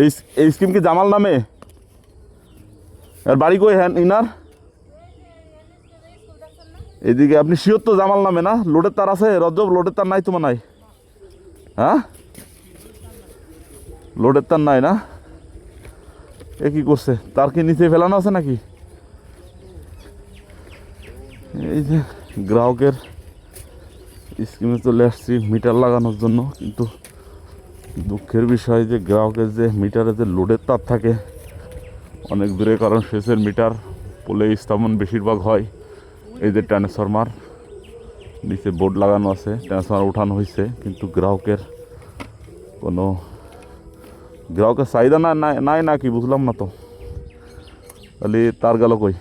এই এই স্কিম কি জামাল নামে? আর বাড়ি কই হ্যাঁ ইনার? এদিকে আপনি শিওর তো জামাল নামে না? লোডের তার আছে রজব? লোডের তার নাই তোমার নাই? হ্যাঁ লোডের তার নাই না? এ কি করছে? তার কি নিচে ফেলানো আছে নাকি? এই যে গ্রাহকের স্কিমে চলে আসছি মিটার লাগানোর জন্য, কিন্তু দুঃখের বিষয় যে গ্রাহকের যে মিটারে যে লোডের তার থাকে অনেক দূরে, কারণ সেচের মিটার পোলে স্থাপন বেশিরভাগ হয়। এই যে ট্রান্সফরমার নিচে বোর্ড লাগানো আছে, ট্রান্সফরমার উঠানো হয়েছে, কিন্তু গ্রাহকের চাহিদা নাই নাকি বুঝলাম না তো। তাহলে তার গেল কই?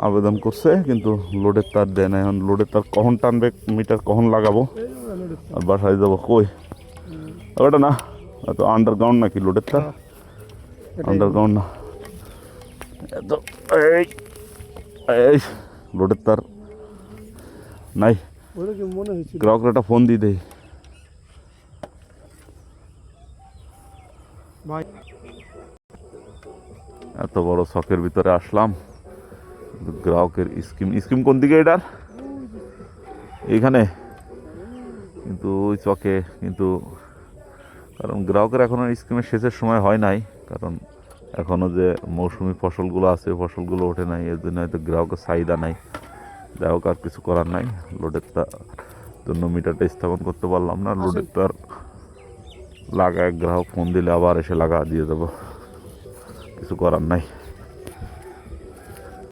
আবেদন করছে কিন্তু লোডের তার দেয় না। এখন লোডের তার কখন টানবে, মিটার কখন লাগাবো আর বাসায় যাবো কই? ওটা না, এত আন্ডারগ্রাউন্ড নাকি লোডের তার? আন্ডারগ্রাউন্ড না এত। এই এই লোডের তার নাই। গ্রাহকের একটা ফোন দিয়ে দেয়। এত বড় শখের ভিতরে আসলাম, গ্রাহকের স্কিম কোন দিকে এটার? এইখানে কিন্তু ওই চকে, কিন্তু কারণ গ্রাহকের এখনও স্কিমের সেচের সময় হয় নাই, কারণ এখনও যে মৌসুমি ফসলগুলো আছে ফসলগুলো ওঠে নাই, এর জন্য হয়তো গ্রাহকের চাহিদা নাই। যাই হোক, আর কিছু করার নাই। লোডের তার জন্য মিটারটা স্থাপন করতে পারলাম না। লোডের তার লাগায় গ্রাহক ফোন দিলে আবার এসে লাগা দিয়ে দেবো, কিছু করার নাই।